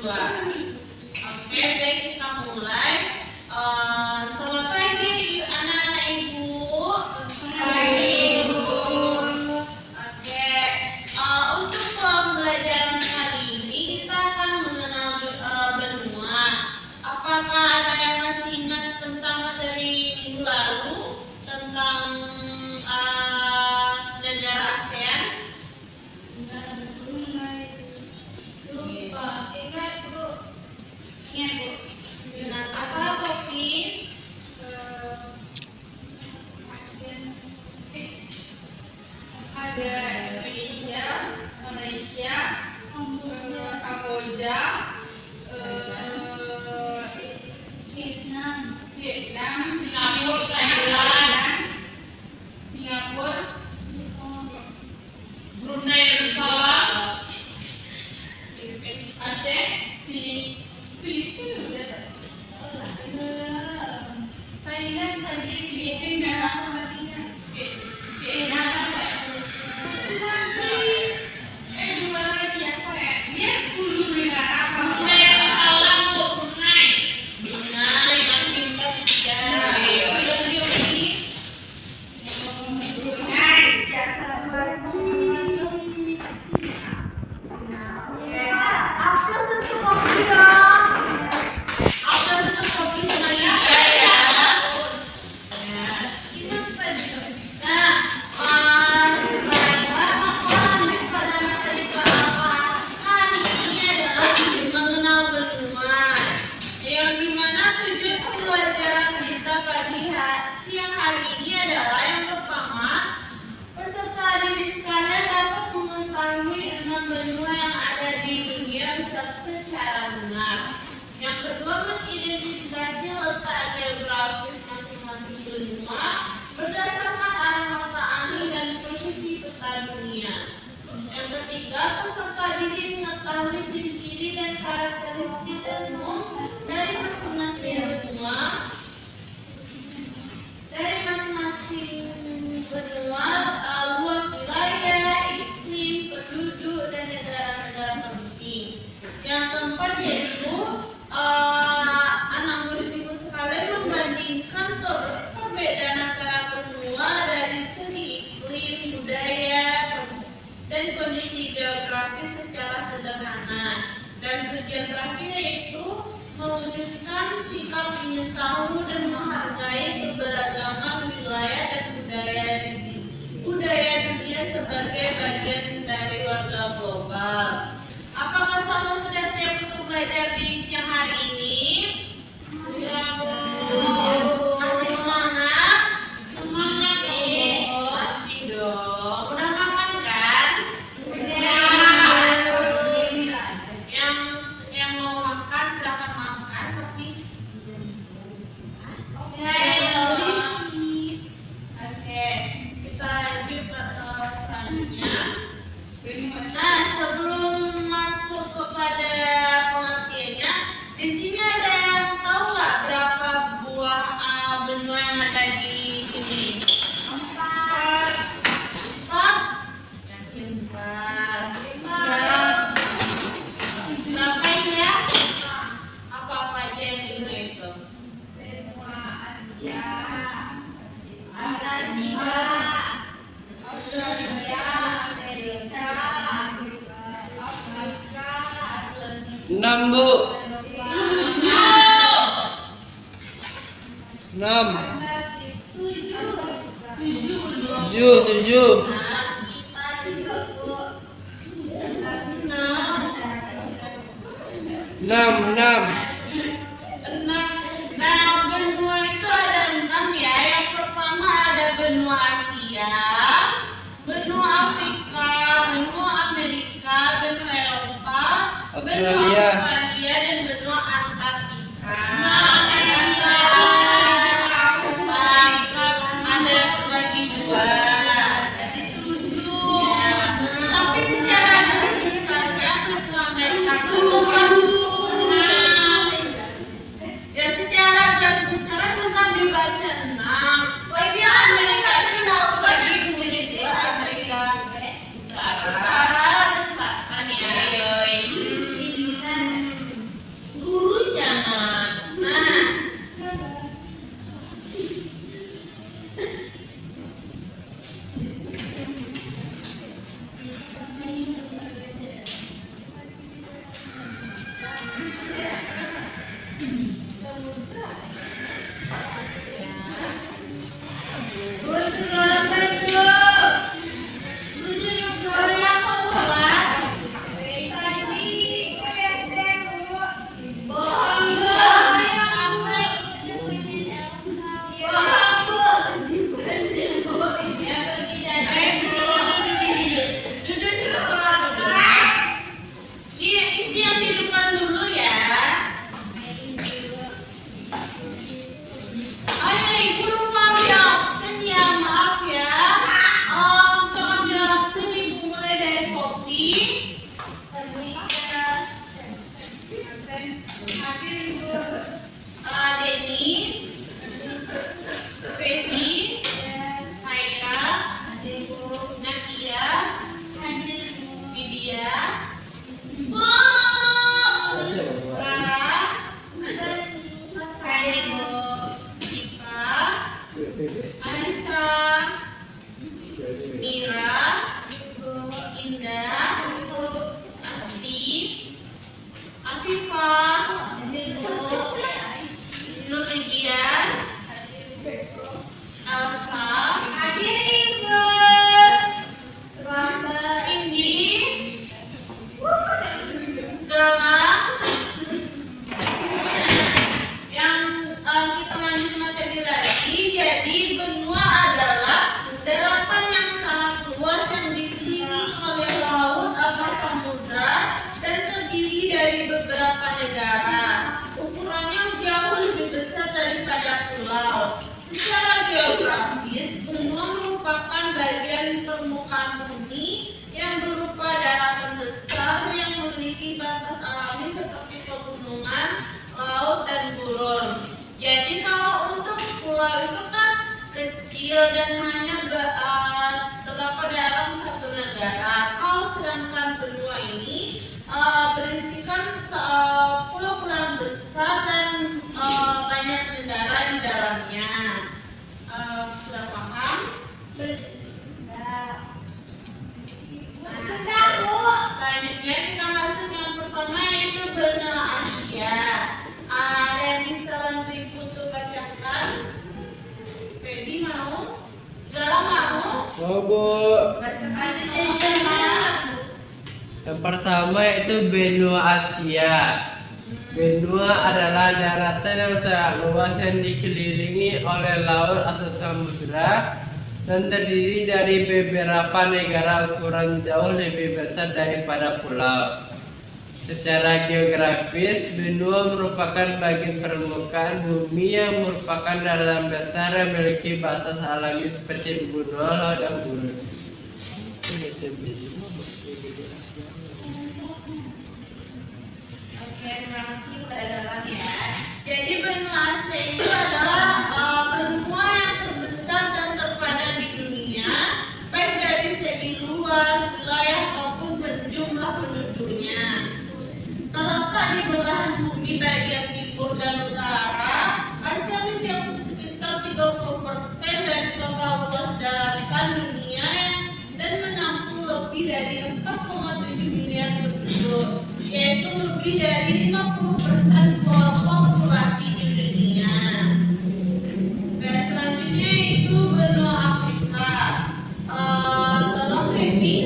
berdua. Oke, baik kita mulai. Selamat pagi anak-anak ibu. Pagi ibu. Oke, untuk pembelajaran kali ini kita akan mengenal benua. Apakah ada yang masih ingat tentang materi minggu lalu tentang negara ASEAN? Lupa. Ingat bu. Ingat bu. Ingat apa, Poppy? ASEAN. Ada Indonesia, Malaysia, Kamboja, Vietnam, Singapura, Thailand, Brunei Darussalam, Aceh, Filipina, Thailand tadi, Filipina, Vietnam, dua lagi apa ya? Dia 10 negara apa? Brunei Darussalam, Brunei. Brunei, pintar tiga. Siang hari ini adalah yang pertama, peserta didik sekalian dapat mengetahui 6 benua yang ada di dunia secara benar. Yang kedua, mengidentifikasi letak geografis masing-masing benua berdasarkan arah mata angin dan posisi peta dunia. Yang ketiga, peserta didik mengetahui ciri-ciri dan karakteristik umum dari masing-masing benua. Luas wilayah, iklim, penduduk, dan negara-negara penting. Yang keempat yaitu anak murid ibu sekalian membandingkan perbedaan antara benua dari segi iklim, budaya, dan kondisi geografis secara sederhana. Dan tujuan terakhir yaitu mewujudkan sikap ingin tahu dan menghargai keberagaman wilayah dan budaya dunia sebagai bagian dari warga global. Apakah semua sudah siap untuk belajar di siang hari ini? Masih semangat? Semangat ibu. Masih dong. Udah makan kan? Yang mau makan silahkan makan, tapi Oke, kita lanjut ke selanjutnya. Nah, sebelum masuk kepada pengertiannya, di sini ada yang tahu nggak berapa buah benua yang ada di sini? 4. 4? Yakin 4. Berapa ini ya? Apa-apa aja yang di benua itu? Enam bu. 6. 7. 6. Nah, benua itu ada 6 ya. Yang pertama ada benua Asia, benua Afrika, benua Amerika, benua Eropa, Australia. benua Australia, dan benua Antartika. Ada yang terbagi 2. Jadi 7. Tapi secara garis besarnya benua Amerika itu ya, secara garis besar tetap dibaca 6. Wah, Amerika itu bagi dua, Amerika Utara dan Selatan ya. Anissa, Mira, Indah, Asti, Afifah, Nurlian, Elsa, Cindy, Galang. Yang kita lanjut materi lagi. Jadi benua adalah daratan yang sangat luas yang dikelilingi oleh laut atau samudra dan terdiri dari beberapa negara. Ukurannya jauh lebih besar daripada pulau. Secara geografis, benua merupakan bagian permukaan bumi yang berupa daratan besar yang memiliki batas alami seperti pegunungan, laut, dan gurun. Jadi kalau untuk pulau itu kan kecil dan hanya terdapat dalam satu negara. Kalau sedangkan benua ini berisikan pulau-pulau besar dan banyak negara di dalamnya. Sudah paham? Selanjutnya kita masuk yang pertama yaitu benua Asia. Ada yang bisa bantu ibu untuk bacakan? Feby mau? Galang mau? Mau, Bu. Bacakan. Yang pertama yaitu benua Asia. Benua adalah daratan yang sangat luas yang dikelilingi oleh laut atau samudra dan terdiri dari beberapa negara ukuran jauh lebih besar daripada pulau. Secara geografis, benua merupakan bagian permukaan bumi yang merupakan daratan besar yang memiliki batas alami seperti gunung, laut, dan gurun. Oke, terima kasih kepada Galang ya. Jadi benua Asia itu adalah benua yang terbesar dan terpadat di dunia, baik dari segi luas, wilayah maupun jumlah penduduknya. Terletak di belahan bumi bagian timur dan utara, Asia mencakup sekitar 30% dari total luas daratan dunia dan menampung lebih dari 4,7 miliar penduduk, yaitu lebih dari 50% kelompok populasi di dunia. Dan selanjutnya itu benua Afrika. Tolong Feby.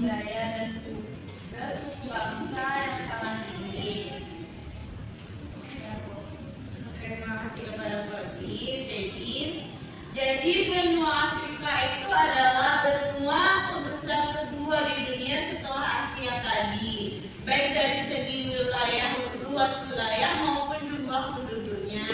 Budaya dan suku bangsa yang sangat tinggi. Terima kasih kepada Feby. Jadi benua Afrika itu adalah benua terbesar kedua di dunia setelah Asia tadi, baik dari segi luas wilayah maupun jumlah penduduknya.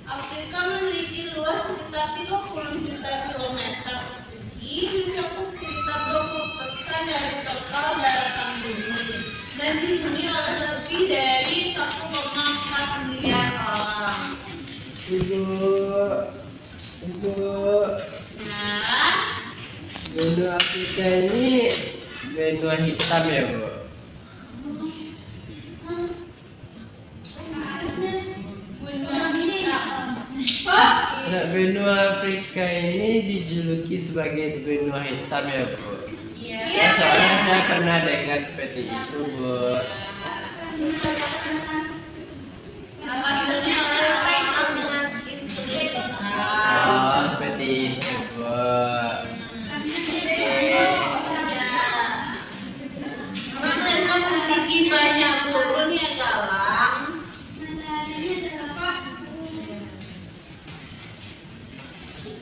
Afrika memiliki luas sekitar 30 juta kilometer persegi, mencakup sekitar 20% dari total daratan bumi, dan dihuni oleh lebih dari 1,4 miliar orang. Ibu, Nah, benua Afrika ini benua hitam ya, Bu? Nah, benua Afrika ini dijuluki sebagai benua hitam ya, Bu? iya. Ya, soalnya saya pernah dengar seperti itu, Bu. Alasannya orang dengan skin kulit hitam. Oh, seperti itu, Bu. Orang memang memiliki banyak gurun ya, Galang.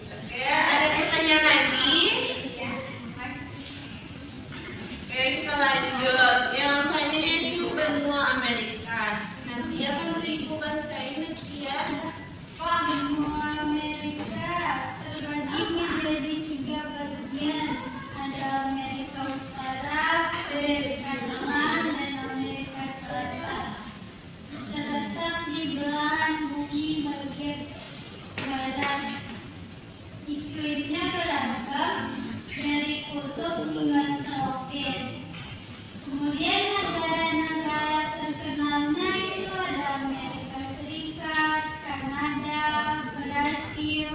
Oke, ada pertanyaan lagi? Oke, kita lanjut. Yang selanjutnya itu benua Amerika. Nanti akan beriku bacain dan iklimnya beragam dari kutub hingga tropis. Kemudian negara-negara terkenalnya itu ada Amerika Serikat, Kanada, Brasil,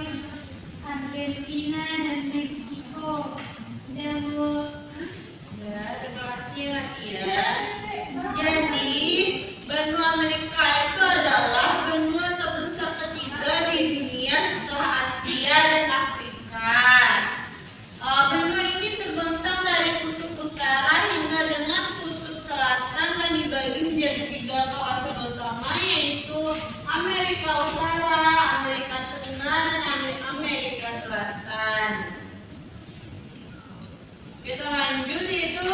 Argentina, dan Meksiko. Ya, terima kasih lagi ya. Jadi, benua Amerika itu adalah benua terbesar ketiga di dunia setelah Asia dan Afrika. Benua ini terbentang dari kutub utara hingga dengan kutub selatan dan dibagi menjadi 3 kawasan utama, yaitu Amerika Utara, Amerika Tengah, dan Amerika Selatan. Kita lanjut, yaitu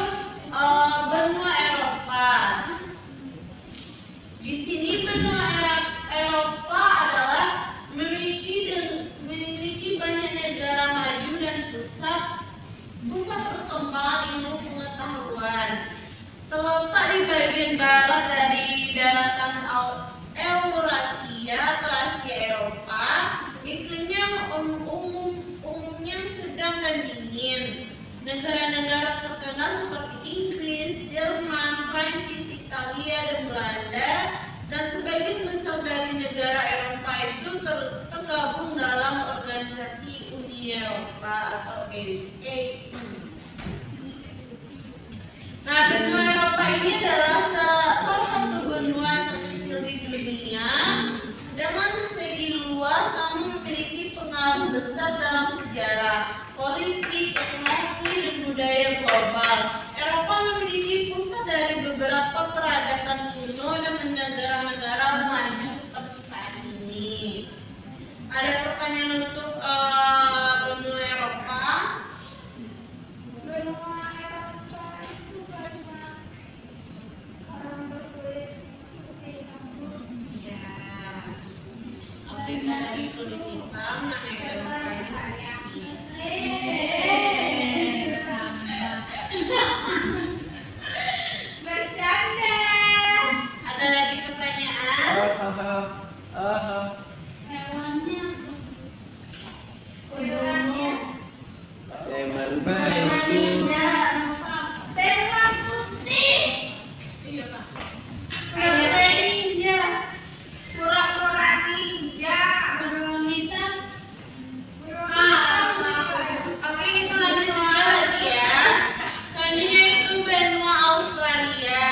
benua Eropa. Di sini benua Eropa adalah memiliki banyak negara maju dan pusat perkembangan ilmu pengetahuan. Terletak di bagian barat dari daratan Eurasia atau Asia Eropa, iklimnya umumnya sedang dan dingin. Negara-negara terkenal seperti Inggris, Jerman, Prancis, Italia, dan Belanda, dan sebagian besar dari negara Eropa itu tergabung dalam organisasi Uni Eropa atau EU. Nah, benua Eropa ini adalah salah satu benua terkecil di dunia dengan segi luas, namun memiliki pengaruh besar dalam sejarah, politik, ekonomi, dan budaya global. Eropa memiliki pusat dari beberapa peradaban kuno dan negara-negara maju seperti saat ini. Ada pertanyaan untuk benua Eropa? Benua Eropa itu banyak orang berkulit putih rambut. Ya, Afrika dari kulit hitam dan Eropa dari Bercanda. Ada lagi pertanyaan? Hewannya kudunya Hewan berwarna baik. ninja, berwarna putih, Iya, Pak. berwarna ninja, Kura-kura ninja. berwarna hitam, Oke, itu lanjut lagi ya. Selanjutnya itu benua Australia.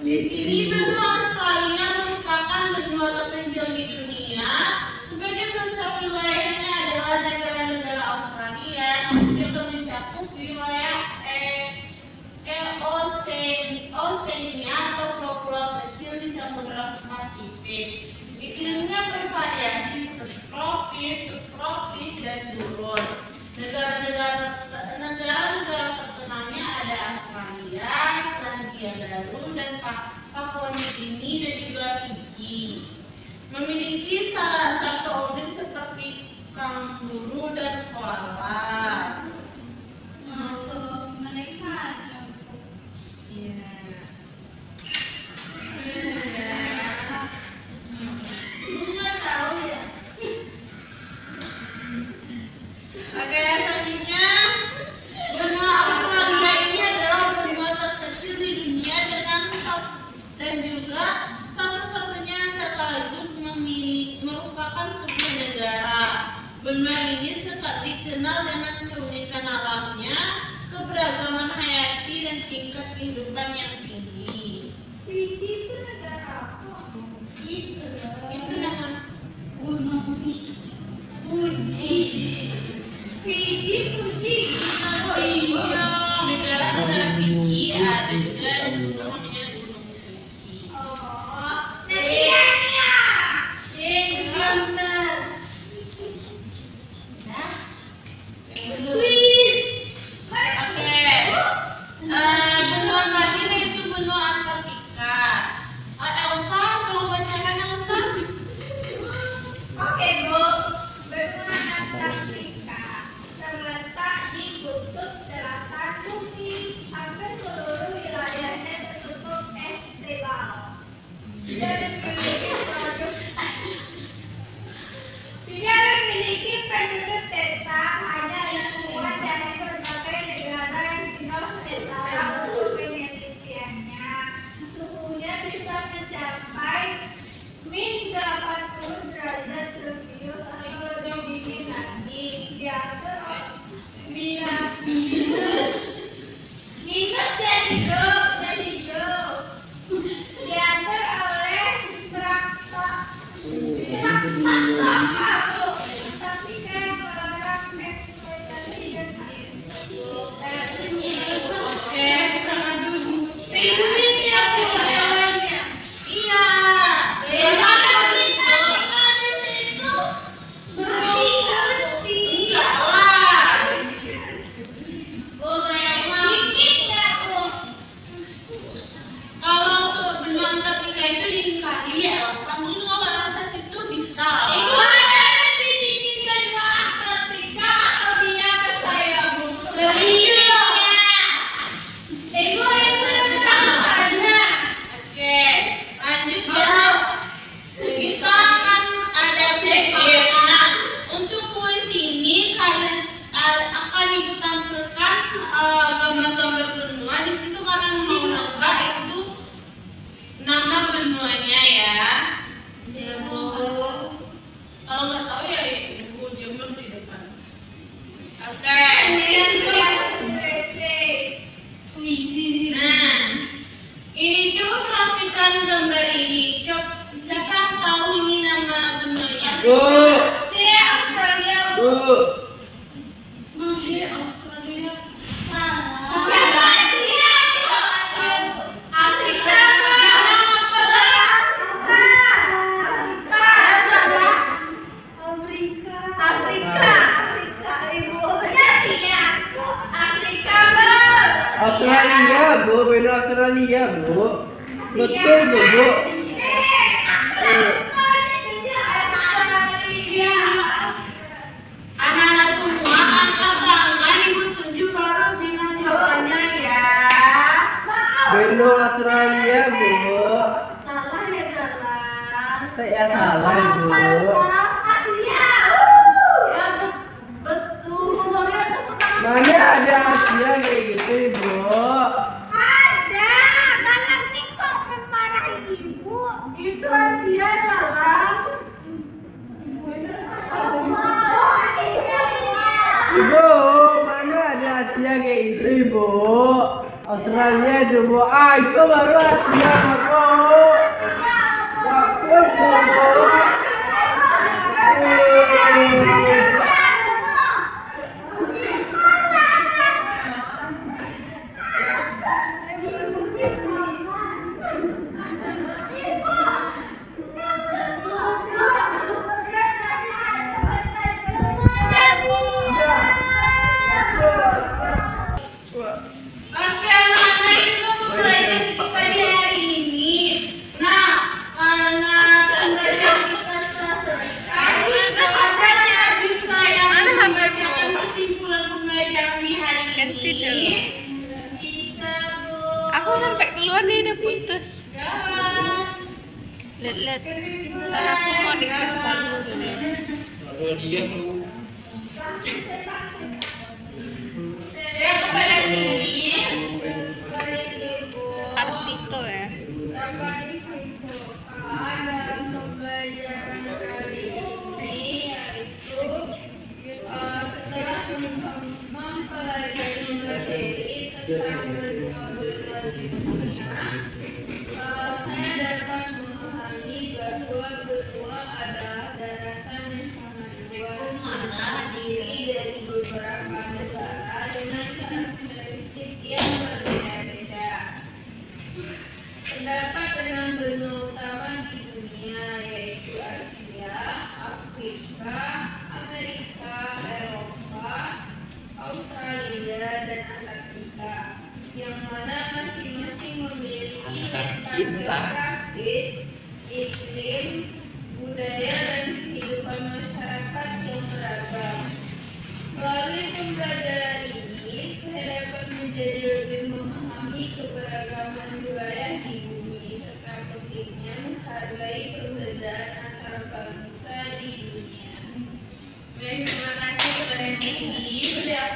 Di sini benua Australia merupakan benua terkecil di dunia. Sebagian besar wilayahnya adalah negara-negara Australia yang mencakup wilayah Oceania atau pulau-pulau kecil di Samudra Pasifik. Iklimnya bervariasi tropis, subtropis, dan gurun. Negara-negara terkenalnya ada Australia, Selandia Baru, dan Papua Nugini, dan juga Fiji. Memiliki salah satu organ seperti kanguru dan koala. untuk mereka. Iya. Bunga tahu ya. Oke, selanjutnya benua Australia ini adalah benua terkecil di dunia dan juga satu-satunya sekaligus merupakan sebuah negara. Benua ini dikenal dengan keunikan alamnya, keberagaman hayati, dan tingkat kehidupan yang tinggi. Fiji itu negara apa? Itu dengan Gunung Fuji. Fuji. Oh iya, negara-negara Fiji ada juga namanya Gunung Fuji. Oh, Netiania. Bener. Nah, Quiz. oke. Benua terakhir itu benua Antartika. Elsa, tolong bacakan Elsa. Oke, Bu. Benua Antartika terletak di kutub selatan bumi. Hampir seluruh wilayahnya tertutup es tebal. Dan memiliki produk. Tidak Bu. C Australia. Bu. C Australia. Australia, Bu. Benua Australia, Bu. Betul, Bu. Anak-anak semua angkat tangan, ibu tunjuk baru bilang jawabannya ya. Benua Australia, Bu. Salah ya jalan. Saya salah, Bu. Ya betul ya tepuk tangan. Mana ada Asia kayak gitu, Bu? Itu Asia jalan. Ibu, mana ada Asia kayak gitu, Ibu? Australia itu, Bu. Ah, itu baru Asia, Bu. Bagus, Bu. Oke, anak-anak itu pembelajaran kita di hari ini. Nah, karena pembelajaran kita selesai, apakah bisa yang membacakan kesimpulan pembelajaran di hari ini? Aku sampai keluar nih udah putus. Lihat. Ntar aku mau di kelas dulu. Kalau dia Ya, kepada sini. Artito ya. Saya dapat memahami bahwa benua adalah daratan yang sangat luas yang terdiri dari beberapa negara dengan karakteristik yang berbeda-beda. Terdapat 6 benua utama di dunia, yaitu Asia, Afrika, Amerika, Eropa, Australia, dan Antartika, yang mana masing-masing memiliki geografis, iklim, budaya, dan kehidupan masyarakat yang beragam. Melalui pembelajaran ini, saya dapat menjadi lebih memahami keberagaman wilayah di bumi serta pentingnya menghargai perbedaan antara bangsa di dunia. Baik, terima kasih kepada Siti. Beliau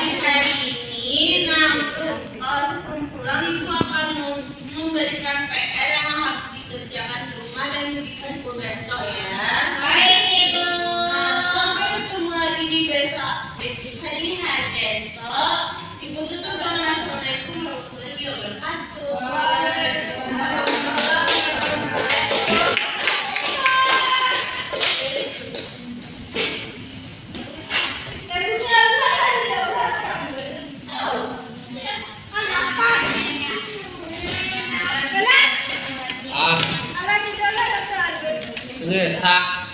di hari ini, nah untuk kesimpulan itu akan memberikan PR yang harus dikerjakan di rumah dan dikumpul besok ya. Baik, Ibu. Sampai ketemu lagi di besok hari besok. Ibu tutup dengan assalamualaikum warahmatullahi wabarakatuh. Ini sak